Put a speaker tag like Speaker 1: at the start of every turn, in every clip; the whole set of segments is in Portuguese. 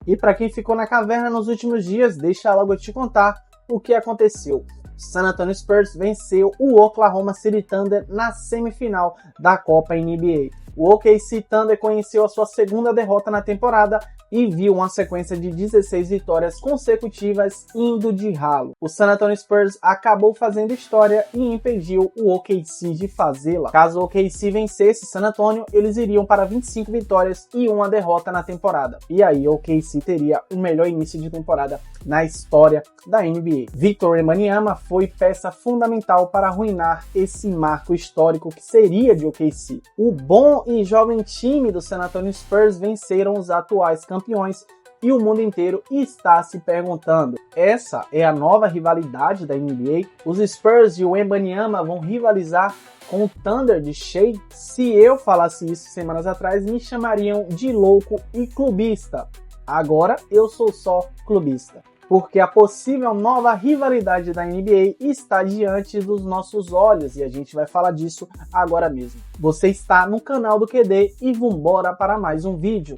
Speaker 1: E para quem ficou na caverna nos últimos dias, deixa logo eu te contar o que aconteceu. San Antonio Spurs venceu o Oklahoma City Thunder na semifinal da Copa NBA. O OKC Thunder conheceu a sua segunda derrota na temporada e viu uma sequência de 16 vitórias consecutivas indo de ralo. O San Antonio Spurs acabou fazendo história e impediu o OKC de fazê-la. Caso o OKC vencesse San Antonio, eles iriam para 25 vitórias e uma derrota na temporada. E aí o OKC teria o melhor início de temporada na história da NBA. Victor Wembanyama foi peça fundamental para arruinar esse marco histórico que seria de OKC. O bom e jovem time do San Antonio Spurs venceram os atuais campeões e o mundo inteiro está se perguntando: essa é a nova rivalidade da NBA? Os Spurs e o Wembanyama vão rivalizar com o Thunder de Shea? Se eu falasse isso semanas atrás, me chamariam de louco e clubista. Agora eu sou só clubista, porque a possível nova rivalidade da NBA está diante dos nossos olhos e a gente vai falar disso agora mesmo. Você está no canal do QD e vambora para mais um vídeo.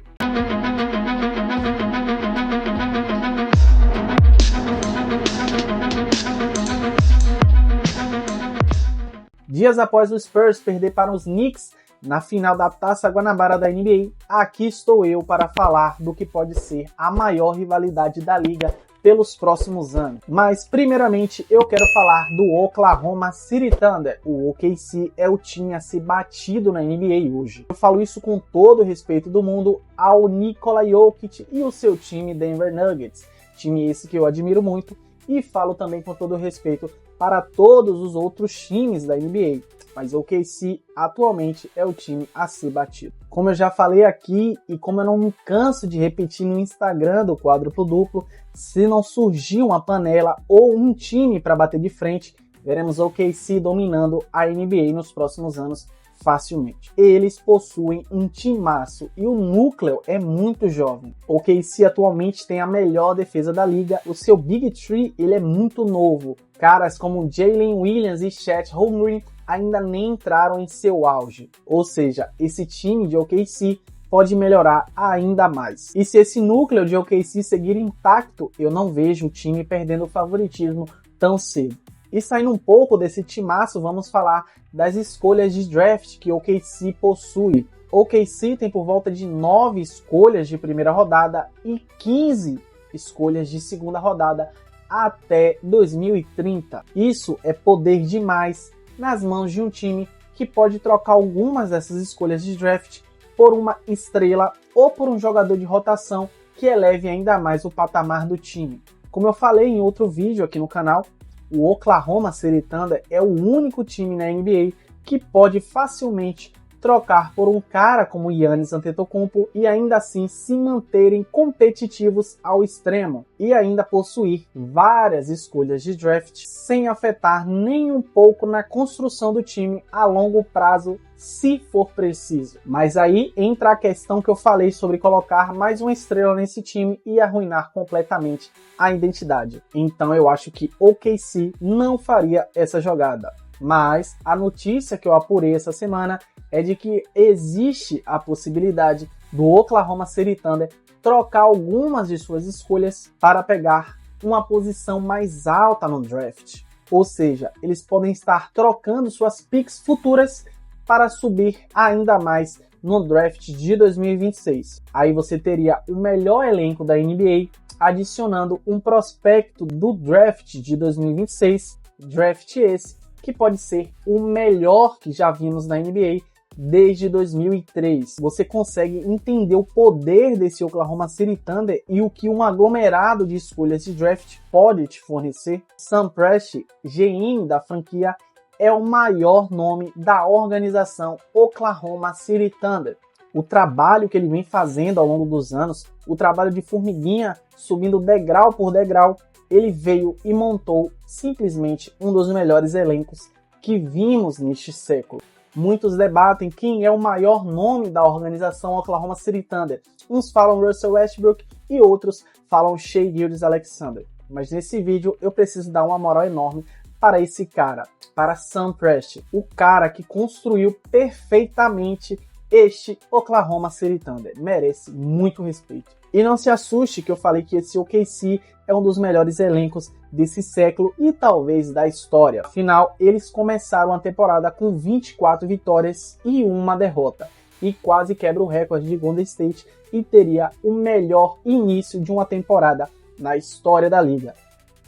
Speaker 1: Dias após o Spurs perder para os Knicks na final da Taça Guanabara da NBA, aqui estou eu para falar do que pode ser a maior rivalidade da liga pelos próximos anos. Mas primeiramente eu quero falar do Oklahoma City Thunder. O OKC é o time a ser batido na NBA hoje. Eu falo isso com todo o respeito do mundo ao Nikola Jokic e o seu time Denver Nuggets. Time esse que eu admiro muito, e falo também com todo o respeito para todos os outros times da NBA. Mas o OKC atualmente é o time a ser batido. Como eu já falei aqui e como eu não me canso de repetir no Instagram do Quádruplo Duplo, se não surgir uma panela ou um time para bater de frente, veremos o OKC dominando a NBA nos próximos anos facilmente. Eles possuem um timaço e o núcleo é muito jovem. O OKC atualmente tem a melhor defesa da liga, o seu Big Three ele é muito novo. Caras como Jalen Williams e Chet Holmgren ainda nem entraram em seu auge. Ou seja, esse time de OKC pode melhorar ainda mais. E se esse núcleo de OKC seguir intacto, eu não vejo o time perdendo o favoritismo tão cedo. E saindo um pouco desse timaço, vamos falar das escolhas de draft que o OKC possui. O OKC tem por volta de 9 escolhas de primeira rodada e 15 escolhas de segunda rodada até 2030. Isso é poder demais nas mãos de um time que pode trocar algumas dessas escolhas de draft por uma estrela ou por um jogador de rotação que eleve ainda mais o patamar do time. Como eu falei em outro vídeo aqui no canal, o Oklahoma City Thunder é o único time na NBA que pode facilmente trocar por um cara como Giannis Antetokounmpo e ainda assim se manterem competitivos ao extremo e ainda possuir várias escolhas de draft sem afetar nem um pouco na construção do time a longo prazo, se for preciso. Mas aí entra a questão que eu falei sobre colocar mais uma estrela nesse time e arruinar completamente a identidade. Então eu acho que o OKC não faria essa jogada. Mas a notícia que eu apurei essa semana é de que existe a possibilidade do Oklahoma City Thunder trocar algumas de suas escolhas para pegar uma posição mais alta no draft. Ou seja, eles podem estar trocando suas picks futuras para subir ainda mais no draft de 2026. Aí você teria o melhor elenco da NBA adicionando um prospecto do draft de 2026, draft esse que pode ser o melhor que já vimos na NBA desde 2003. Você consegue entender o poder desse Oklahoma City Thunder e o que um aglomerado de escolhas de draft pode te fornecer? Sam Presti, GM da franquia, é o maior nome da organização Oklahoma City Thunder. O trabalho que ele vem fazendo ao longo dos anos, o trabalho de formiguinha subindo degrau por degrau, ele veio e montou simplesmente um dos melhores elencos que vimos neste século. Muitos debatem quem é o maior nome da organização Oklahoma City Thunder. Uns falam Russell Westbrook e outros falam Shai Gilgeous-Alexander. Mas nesse vídeo eu preciso dar uma moral enorme para esse cara, para Sam Presti, o cara que construiu perfeitamente este Oklahoma City Thunder. Merece muito respeito. E não se assuste que eu falei que esse OKC é um dos melhores elencos desse século e talvez da história. Afinal, eles começaram a temporada com 24 vitórias e uma derrota, e quase quebra o recorde de Golden State e teria o melhor início de uma temporada na história da liga.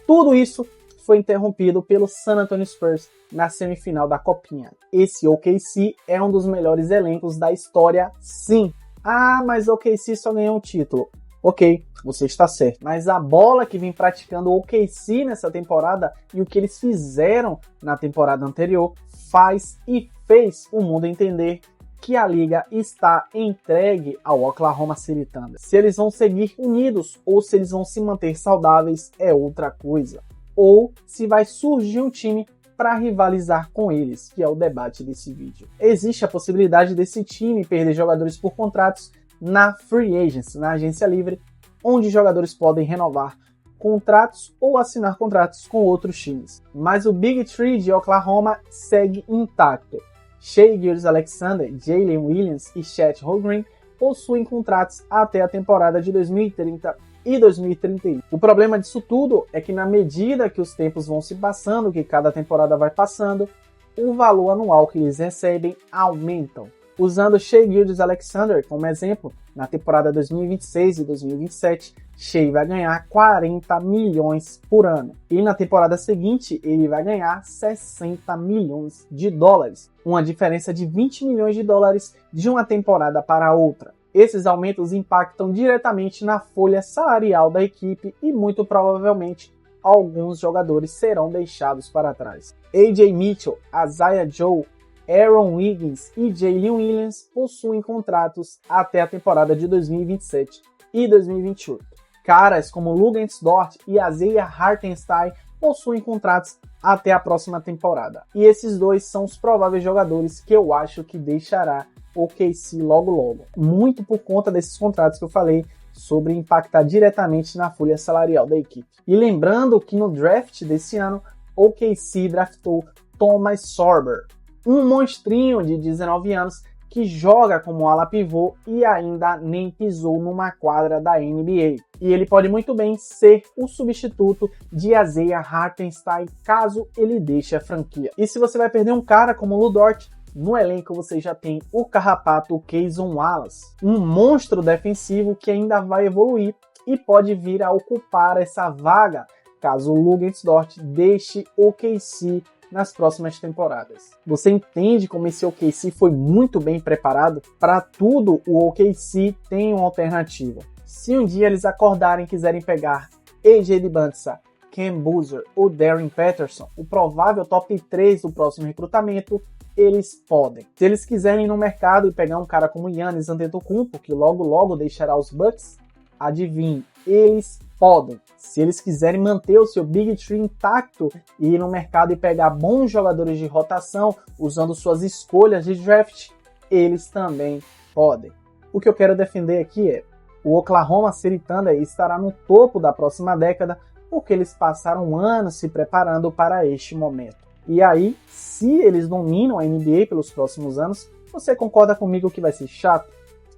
Speaker 1: Tudo isso foi interrompido pelo San Antonio Spurs na semifinal da Copinha. Esse OKC é um dos melhores elencos da história, sim. Ah, mas o OKC só ganhou um título. Ok, você está certo. Mas a bola que vem praticando o OKC nessa temporada e o que eles fizeram na temporada anterior faz e fez o mundo entender que a liga está entregue ao Oklahoma City Thunder. Se eles vão seguir unidos ou se eles vão se manter saudáveis é outra coisa. Ou se vai surgir um time para rivalizar com eles, que é o debate desse vídeo. Existe a possibilidade desse time perder jogadores por contratos na Free Agency, na agência livre, onde jogadores podem renovar contratos ou assinar contratos com outros times. Mas o Big Three de Oklahoma segue intacto. Shai Gilgeous-Alexander, Jalen Williams e Chet Holmgren possuem contratos até a temporada de 2030 e 2031. O problema disso tudo é que na medida que os tempos vão se passando, que cada temporada vai passando, o valor anual que eles recebem aumentam. Usando Shai Gilgeous-Alexander como exemplo, na temporada 2026 e 2027, Shai vai ganhar 40 milhões por ano. E na temporada seguinte, ele vai ganhar 60 milhões de dólares. Uma diferença de 20 milhões de dólares de uma temporada para outra. Esses aumentos impactam diretamente na folha salarial da equipe e muito provavelmente alguns jogadores serão deixados para trás. A.J. Mitchell, Isaiah Joe, Aaron Wiggins e Jalen Williams possuem contratos até a temporada de 2027 e 2028. Caras como Luguentz Dort e Isaiah Hartenstein possuem contratos até a próxima temporada. E esses dois são os prováveis jogadores que eu acho que deixará o OKC logo. Muito por conta desses contratos que eu falei sobre impactar diretamente na folha salarial da equipe. E lembrando que no draft desse ano, o OKC draftou Thomas Sorber, um monstrinho de 19 anos que joga como ala pivô e ainda nem pisou numa quadra da NBA. E ele pode muito bem ser o substituto de Isaiah Hartenstein caso ele deixe a franquia. E se você vai perder um cara como o Lu Dort, no elenco você já tem o carrapato Cason Wallace, um monstro defensivo que ainda vai evoluir e pode vir a ocupar essa vaga caso o Luguentz Dort deixe o OKC nas próximas temporadas. Você entende como esse OKC foi muito bem preparado? Para tudo, o OKC tem uma alternativa. Se um dia eles acordarem e quiserem pegar AJ Dibantsa, Cam Boozer ou Darren Patterson, o provável top 3 do próximo recrutamento, eles podem. Se eles quiserem ir no mercado e pegar um cara como Giannis Antetokounmpo, que logo deixará os Bucks, adivinhe, eles podem. Se eles quiserem manter o seu Big Three intacto e ir no mercado e pegar bons jogadores de rotação, usando suas escolhas de draft, eles também podem. O que eu quero defender aqui é, o Oklahoma City Thunder estará no topo da próxima década porque eles passaram anos se preparando para este momento. E aí, se eles dominam a NBA pelos próximos anos, você concorda comigo que vai ser chato?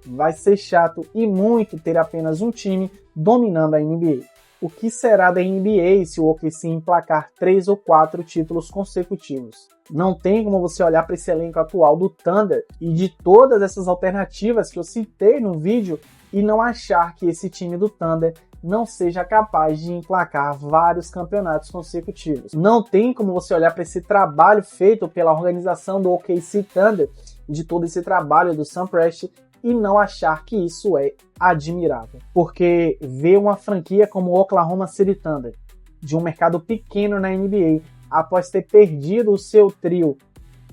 Speaker 1: Vai ser chato e muito ter apenas um time dominando a NBA. O que será da NBA se o OKC emplacar 3 ou 4 títulos consecutivos? Não tem como você olhar para esse elenco atual do Thunder e de todas essas alternativas que eu citei no vídeo e não achar que esse time do Thunder não seja capaz de emplacar vários campeonatos consecutivos. Não tem como você olhar para esse trabalho feito pela organização do OKC Thunder, de todo esse trabalho do Sam Presti, e não achar que isso é admirável. Porque ver uma franquia como o Oklahoma City Thunder, de um mercado pequeno na NBA, após ter perdido o seu trio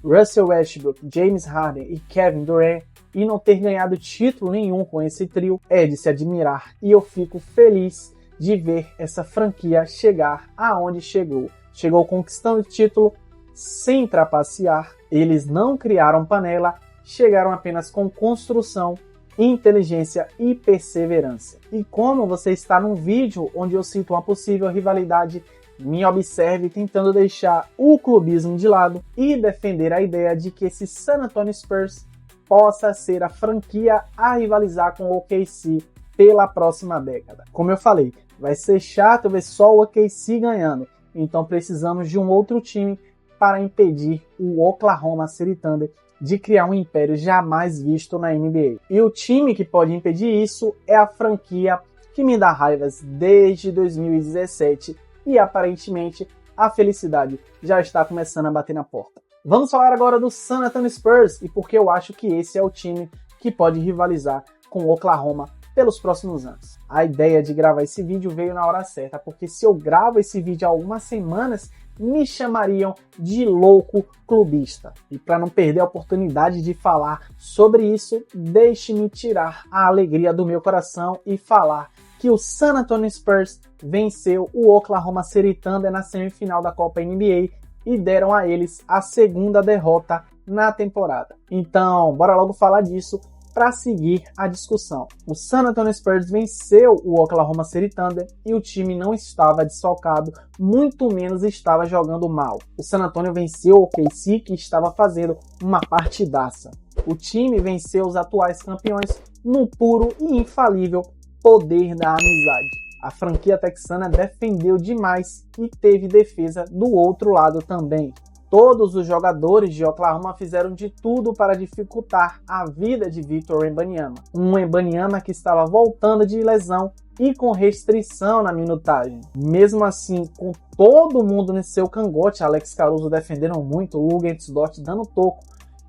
Speaker 1: Russell Westbrook, James Harden e Kevin Durant, e não ter ganhado título nenhum com esse trio, é de se admirar. E eu fico feliz de ver essa franquia chegar aonde chegou. Chegou conquistando título sem trapacear. Eles não criaram panela, chegaram apenas com construção, inteligência e perseverança. E como você está num vídeo onde eu cito uma possível rivalidade, me observe tentando deixar o clubismo de lado e defender a ideia de que esse San Antonio Spurs possa ser a franquia a rivalizar com o OKC pela próxima década. Como eu falei, vai ser chato ver só o OKC ganhando, então precisamos de um outro time para impedir o Oklahoma City Thunder de criar um império jamais visto na NBA. E o time que pode impedir isso é a franquia que me dá raivas desde 2017 e aparentemente a felicidade já está começando a bater na porta. Vamos falar agora do San Antonio Spurs e porque eu acho que esse é o time que pode rivalizar com o Oklahoma pelos próximos anos. A ideia de gravar esse vídeo veio na hora certa, porque se eu gravo esse vídeo há algumas semanas, me chamariam de louco clubista. E para não perder a oportunidade de falar sobre isso, deixe-me tirar a alegria do meu coração e falar que o San Antonio Spurs venceu o Oklahoma City Thunder na semifinal da Copa NBA e deram a eles a segunda derrota na temporada. Então, bora logo falar disso para seguir a discussão. O San Antonio Spurs venceu o Oklahoma City Thunder e o time não estava desfalcado, muito menos estava jogando mal. O San Antonio venceu o OKC, que estava fazendo uma partidaça. O time venceu os atuais campeões no puro e infalível poder da amizade. A franquia texana defendeu demais e teve defesa do outro lado também. Todos os jogadores de Oklahoma fizeram de tudo para dificultar a vida de Victor Wembanyama. Um Wembanyama que estava voltando de lesão e com restrição na minutagem. Mesmo assim, com todo mundo nesse seu cangote, Alex Caruso defendendo muito, o Luguentz Dort dando toco,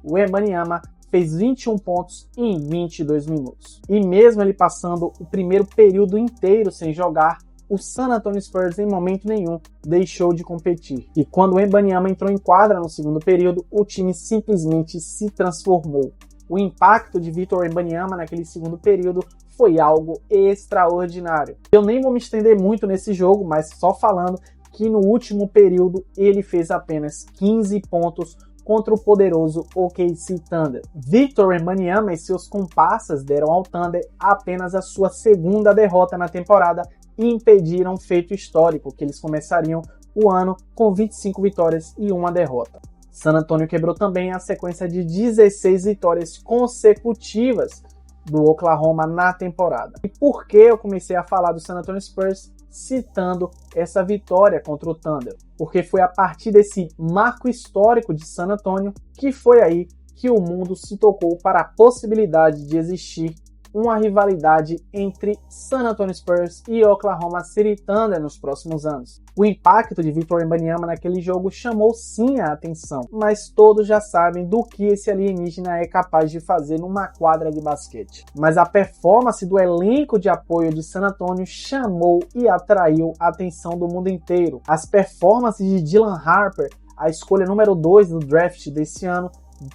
Speaker 1: o Wembanyama fez 21 pontos em 22 minutos. E mesmo ele passando o primeiro período inteiro sem jogar, o San Antonio Spurs em momento nenhum deixou de competir. E quando o Wembanyama entrou em quadra no segundo período, o time simplesmente se transformou. O impacto de Victor Wembanyama naquele segundo período foi algo extraordinário. Eu nem vou me estender muito nesse jogo, mas só falando que no último período ele fez apenas 15 pontos contra o poderoso OKC Thunder. Victor Wembanyama e seus comparsas deram ao Thunder apenas a sua segunda derrota na temporada e impediram um feito histórico, que eles começariam o ano com 25 vitórias e uma derrota. San Antonio quebrou também a sequência de 16 vitórias consecutivas do Oklahoma na temporada. E por que eu comecei a falar do San Antonio Spurs citando essa vitória contra o Thunder? Porque foi a partir desse marco histórico de San Antonio que foi aí que o mundo se tocou para a possibilidade de existir uma rivalidade entre San Antonio Spurs e Oklahoma City Thunder nos próximos anos. O impacto de Victor Wembanyama naquele jogo chamou sim a atenção, mas todos já sabem do que esse alienígena é capaz de fazer numa quadra de basquete. Mas a performance do elenco de apoio de San Antonio chamou e atraiu a atenção do mundo inteiro. As performances de Dylan Harper, a escolha número 2 do draft desse ano,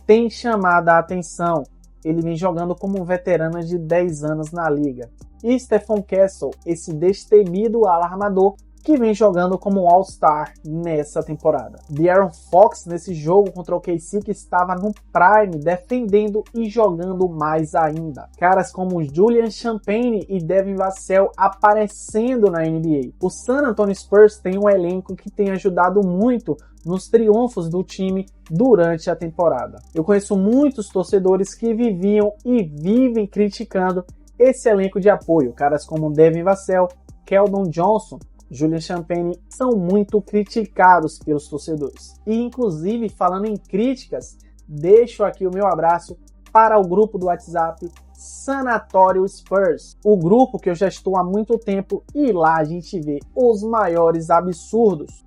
Speaker 1: tem chamado a atenção. Ele vem jogando como um veterano de 10 anos na liga. E Stephon Castle, esse destemido alarmador que vem jogando como um All-Star nessa temporada. De'Aaron Fox nesse jogo contra o OKC, que estava no prime, defendendo e jogando mais ainda. Caras como Julian Champagnie e Devin Vassell aparecendo na NBA. O San Antonio Spurs tem um elenco que tem ajudado muito nos triunfos do time durante a temporada. Eu conheço muitos torcedores que viviam e vivem criticando esse elenco de apoio. Caras como Devin Vassell, Keldon Johnson, Julian Champagnie são muito criticados pelos torcedores. E inclusive, falando em críticas, deixo aqui o meu abraço para o grupo do WhatsApp Sanatório Spurs, o grupo que eu já estou há muito tempo, e lá a gente vê os maiores absurdos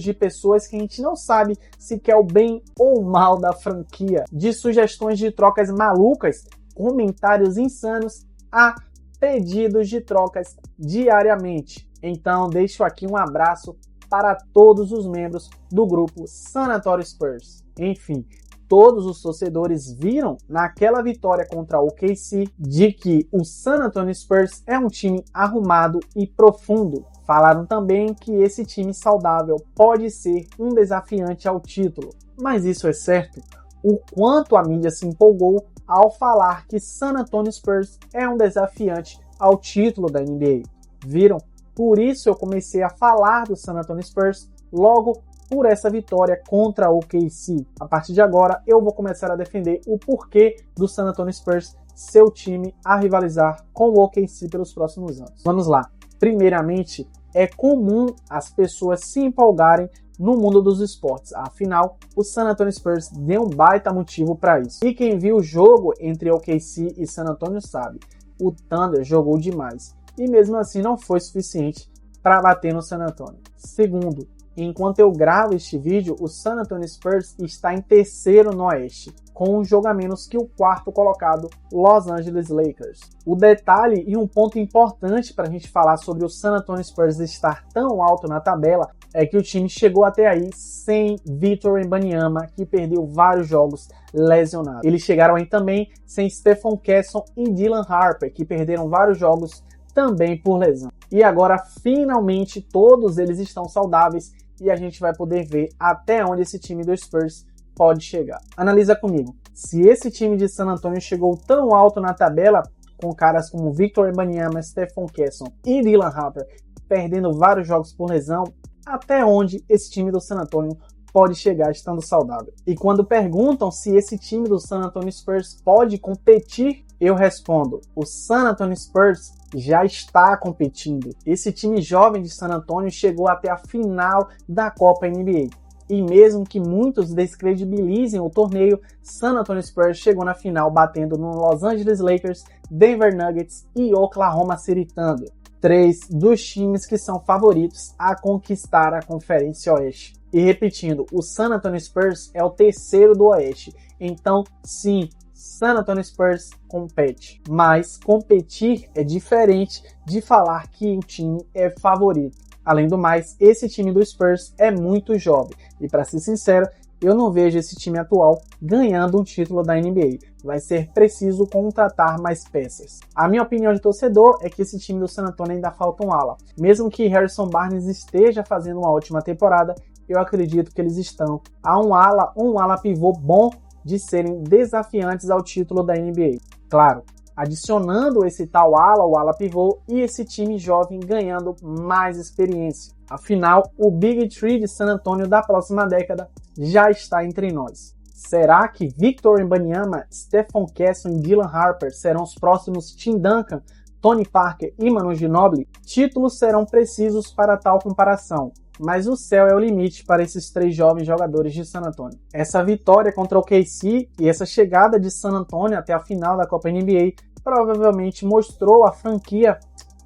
Speaker 1: de pessoas que a gente não sabe se quer o bem ou o mal da franquia, de sugestões de trocas malucas, comentários insanos a pedidos de trocas diariamente. Então deixo aqui um abraço para todos os membros do grupo Sanatório Spurs. Enfim, todos os torcedores viram naquela vitória contra o OKC de que o San Antonio Spurs é um time arrumado e profundo. Falaram também que esse time saudável pode ser um desafiante ao título. Mas isso é certo? O quanto a mídia se empolgou ao falar que San Antonio Spurs é um desafiante ao título da NBA. Viram? Por isso eu comecei a falar do San Antonio Spurs logo por essa vitória contra o OKC. A partir de agora eu vou começar a defender o porquê do San Antonio Spurs seu time a rivalizar com o OKC pelos próximos anos. Vamos lá. Primeiramente, é comum as pessoas se empolgarem no mundo dos esportes. Afinal, o San Antonio Spurs deu um baita motivo para isso. E quem viu o jogo entre OKC e San Antonio sabe, o Thunder jogou demais. E mesmo assim não foi suficiente para bater no San Antonio. Segundo, enquanto eu gravo este vídeo, o San Antonio Spurs está em terceiro no Oeste, com um jogo a menos que o quarto colocado, Los Angeles Lakers. O detalhe e um ponto importante para a gente falar sobre o San Antonio Spurs estar tão alto na tabela é que o time chegou até aí sem Victor Wembanyama, que perdeu vários jogos lesionado. Eles chegaram aí também sem Stephon Casson e Dylan Harper, que perderam vários jogos também por lesão. E agora, finalmente, todos eles estão saudáveis e a gente vai poder ver até onde esse time do Spurs pode chegar. Analisa comigo. Se esse time de San Antonio chegou tão alto na tabela, com caras como Victor Wembanyama, Stephon Casson e Dylan Harper perdendo vários jogos por lesão, até onde esse time do San Antonio pode chegar estando saudável? E quando perguntam se esse time do San Antonio Spurs pode competir, eu respondo, o San Antonio Spurs já está competindo. Esse time jovem de San Antonio chegou até a final da Copa NBA. E mesmo que muitos descredibilizem o torneio, San Antonio Spurs chegou na final batendo no Los Angeles Lakers, Denver Nuggets e Oklahoma City Thunder. 3 dos times que são favoritos a conquistar a Conferência Oeste. E repetindo, o San Antonio Spurs é o terceiro do Oeste. Então, sim, San Antonio Spurs compete. Mas competir é diferente de falar que o time é favorito. Além do mais, esse time do Spurs é muito jovem. E para ser sincero, eu não vejo esse time atual ganhando um título da NBA. Vai ser preciso contratar mais peças. A minha opinião de torcedor é que esse time do San Antonio ainda falta um ala. Mesmo que Harrison Barnes esteja fazendo uma ótima temporada, eu acredito que eles estão a um ala pivô bom de serem desafiantes ao título da NBA. Claro, adicionando esse tal ala, o ala pivô, e esse time jovem ganhando mais experiência. Afinal, o Big Three de San Antonio da próxima década já está entre nós. Será que Victor Wembanyama, Stephon Casson e Dylan Harper serão os próximos Tim Duncan, Tony Parker e Manu Ginobili? Títulos serão precisos para tal comparação, mas o céu é o limite para esses 3 jovens jogadores de San Antonio. Essa vitória contra o OKC e essa chegada de San Antonio até a final da Copa NBA provavelmente mostrou à franquia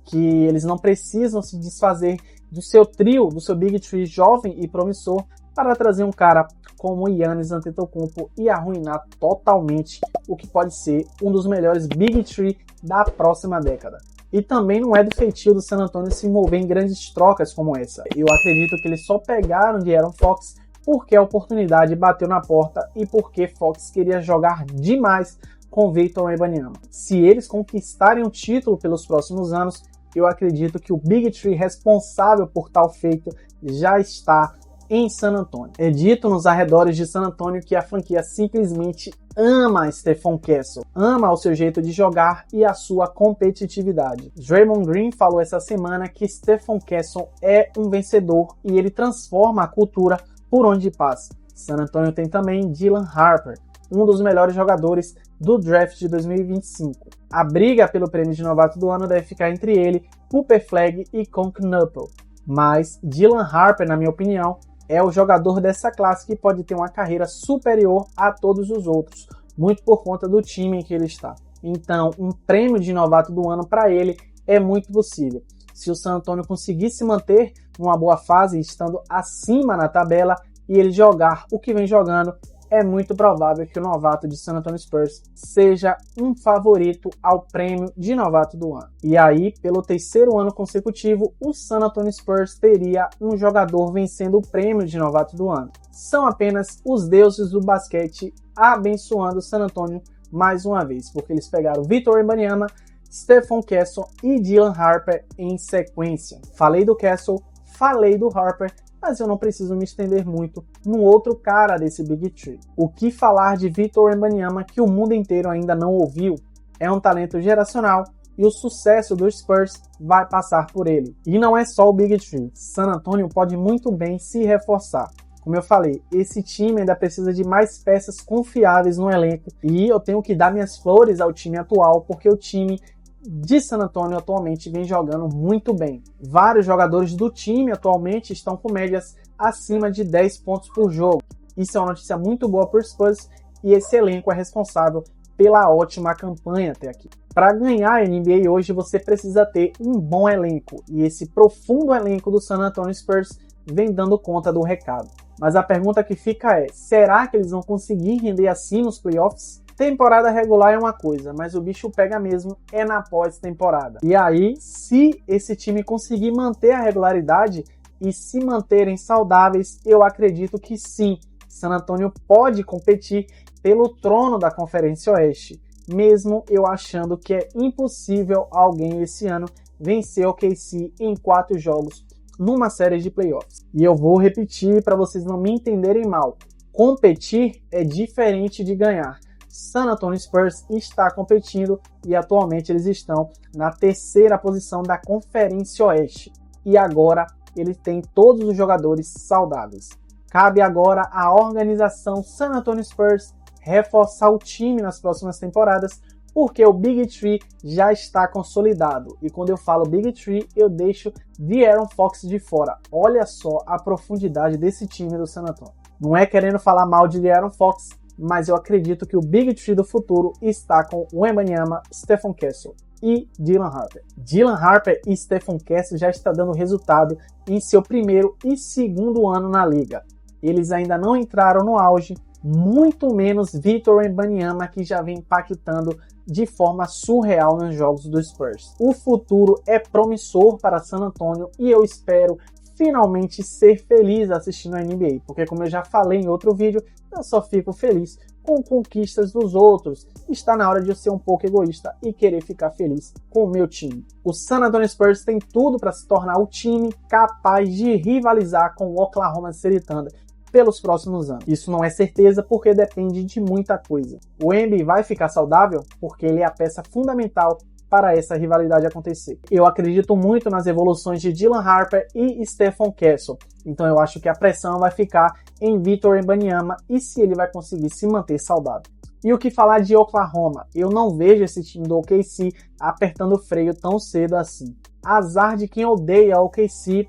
Speaker 1: que eles não precisam se desfazer do seu trio, do seu Big Three jovem e promissor, para trazer um cara como Giannis Antetokounmpo e arruinar totalmente o que pode ser um dos melhores Big Three da próxima década. E também não é do feitio do San Antonio se envolver em grandes trocas como essa. Eu acredito que eles só pegaram de Aaron Fox porque a oportunidade bateu na porta e porque Fox queria jogar demais com Victor Wembanyama. Se eles conquistarem o título pelos próximos anos, eu acredito que o Big Three responsável por tal feito já está em San Antonio. É dito nos arredores de San Antonio que a franquia simplesmente ama Stephon Casson, ama o seu jeito de jogar e a sua competitividade. Draymond Green falou essa semana que Stephon Casson é um vencedor e ele transforma a cultura por onde passa. San Antonio tem também Dylan Harper, um dos melhores jogadores do draft de 2025. A briga pelo prêmio de novato do ano deve ficar entre ele, Cooper Flagg e Con Knuckle. Mas Dylan Harper, na minha opinião, é o jogador dessa classe que pode ter uma carreira superior a todos os outros, muito por conta do time em que ele está. Então, um prêmio de novato do ano para ele é muito possível. Se o San Antonio conseguir se manter numa boa fase, estando acima na tabela, e ele jogar o que vem jogando, é muito provável que o novato de San Antonio Spurs seja um favorito ao prêmio de novato do ano. E aí, pelo 3º ano consecutivo, o San Antonio Spurs teria um jogador vencendo o prêmio de novato do ano. São apenas os deuses do basquete abençoando o San Antonio mais uma vez, porque eles pegaram Victor Wembanyama, Stephon Casson e Dylan Harper em sequência. Falei do Castle, falei do Harper, mas eu não preciso me estender muito no outro cara desse Big Three. O que falar de Victor Wembanyama que o mundo inteiro ainda não ouviu? É um talento geracional e o sucesso dos Spurs vai passar por ele. E não é só o Big Three. San Antonio pode muito bem se reforçar. Como eu falei, esse time ainda precisa de mais peças confiáveis no elenco e eu tenho que dar minhas flores ao time atual, porque o time de San Antonio atualmente vem jogando muito bem. Vários jogadores do time atualmente estão com médias acima de 10 pontos por jogo. Isso é uma notícia muito boa para os Spurs e esse elenco é responsável pela ótima campanha até aqui. Para ganhar a NBA hoje você precisa ter um bom elenco e esse profundo elenco do San Antonio Spurs vem dando conta do recado. Mas a pergunta que fica é, será que eles vão conseguir render assim nos playoffs? Temporada regular é uma coisa, mas o bicho pega mesmo é na pós-temporada. E aí, se esse time conseguir manter a regularidade e se manterem saudáveis, eu acredito que sim, San Antonio pode competir pelo trono da Conferência Oeste, mesmo eu achando que é impossível alguém esse ano vencer o OKC em 4 jogos numa série de playoffs. E eu vou repetir para vocês não me entenderem mal. Competir é diferente de ganhar. San Antonio Spurs está competindo e atualmente eles estão na 3ª posição da Conferência Oeste. E agora eles têm todos os jogadores saudáveis. Cabe agora à organização San Antonio Spurs reforçar o time nas próximas temporadas, porque o Big Three já está consolidado. E quando eu falo Big Three, eu deixo De'Aaron Fox de fora. Olha só a profundidade desse time do San Antonio. Não é querendo falar mal de De'Aaron Fox, mas eu acredito que o Big Three do futuro está com Wembanyama, Stephen Castle e Dylan Harper. Dylan Harper e Stephen Castle já estão dando resultado em seu primeiro e 2º ano na liga. Eles ainda não entraram no auge, muito menos Victor Wembanyama, que já vem impactando de forma surreal nos jogos do Spurs. O futuro é promissor para San Antonio e eu espero finalmente ser feliz assistindo a NBA, porque como eu já falei em outro vídeo, eu só fico feliz com conquistas dos outros. Está na hora de eu ser um pouco egoísta e querer ficar feliz com o meu time. O San Antonio Spurs tem tudo para se tornar o time capaz de rivalizar com o Oklahoma City Thunder pelos próximos anos. Isso não é certeza porque depende de muita coisa. O Wemby vai ficar saudável porque ele é a peça fundamental para essa rivalidade acontecer. Eu acredito muito nas evoluções de Dylan Harper e Stephen Castle, então eu acho que a pressão vai ficar em Victor Wembanyama e se ele vai conseguir se manter saudável. E o que falar de Oklahoma? Eu não vejo esse time do OKC apertando o freio tão cedo assim. Azar de quem odeia o OKC.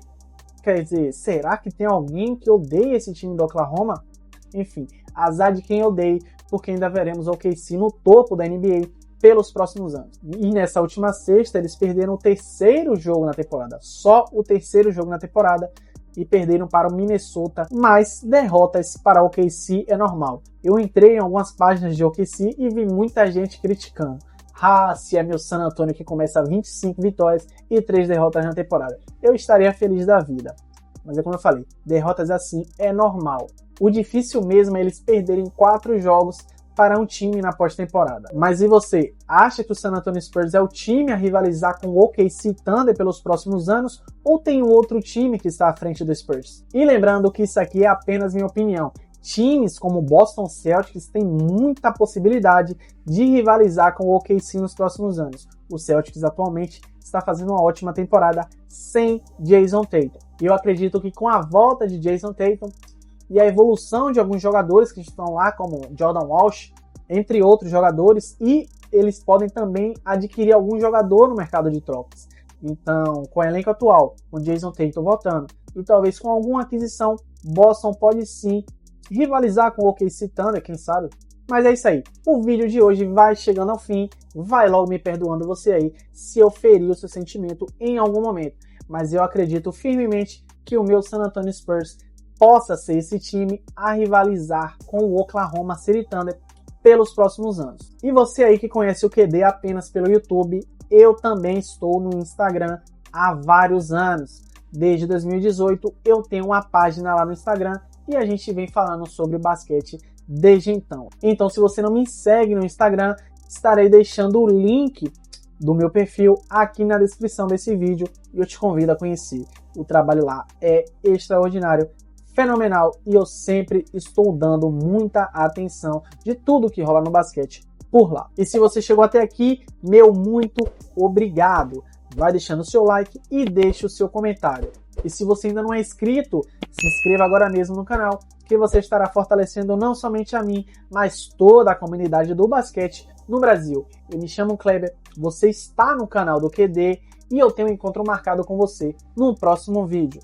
Speaker 1: Quer dizer, será que tem alguém que odeia esse time do Oklahoma? Enfim, azar de quem odeia, porque ainda veremos o OKC no topo da NBA pelos próximos anos. E nessa última sexta, eles perderam o 3º jogo na temporada. Só o 3º jogo na temporada e perderam para o Minnesota. Mas derrotas para o OKC é normal. Eu entrei em algumas páginas de OKC e vi muita gente criticando. Se é meu San Antonio que começa 25 vitórias e 3 derrotas na temporada. Eu estaria feliz da vida. Mas é como eu falei, derrotas assim é normal. O difícil mesmo é eles perderem 4 jogos para um time na pós-temporada. Mas e você? Acha que o San Antonio Spurs é o time a rivalizar com o OKC Thunder pelos próximos anos? Ou tem um outro time que está à frente do Spurs? E lembrando que isso aqui é apenas minha opinião. Times como o Boston Celtics têm muita possibilidade de rivalizar com o OKC nos próximos anos. O Celtics atualmente está fazendo uma ótima temporada sem Jason Tatum. E eu acredito que com a volta de Jason Tatum e a evolução de alguns jogadores que estão lá, como Jordan Walsh, entre outros jogadores, e eles podem também adquirir algum jogador no mercado de trocas. Então, com o elenco atual, com Jason Tatum voltando, e talvez com alguma aquisição, Boston pode sim rivalizar com o OKC Thunder, quem sabe? Mas é isso aí, o vídeo de hoje vai chegando ao fim, vai logo me perdoando você aí, se eu feri o seu sentimento em algum momento. Mas eu acredito firmemente que o meu San Antonio Spurs possa ser esse time a rivalizar com o Oklahoma City Thunder pelos próximos anos. E você aí que conhece o QD apenas pelo YouTube, eu também estou no Instagram há vários anos. Desde 2018 eu tenho uma página lá no Instagram e a gente vem falando sobre basquete desde então. Então se você não me segue no Instagram, estarei deixando o link do meu perfil aqui na descrição desse vídeo e eu te convido a conhecer. O trabalho lá é extraordinário, fenomenal e eu sempre estou dando muita atenção de tudo que rola no basquete por lá. E se você chegou até aqui, meu muito obrigado. Vai deixando o seu like e deixe o seu comentário. E se você ainda não é inscrito, se inscreva agora mesmo no canal, que você estará fortalecendo não somente a mim, mas toda a comunidade do basquete no Brasil. Eu me chamo Kleber, você está no canal do QD e eu tenho um encontro marcado com você no próximo vídeo.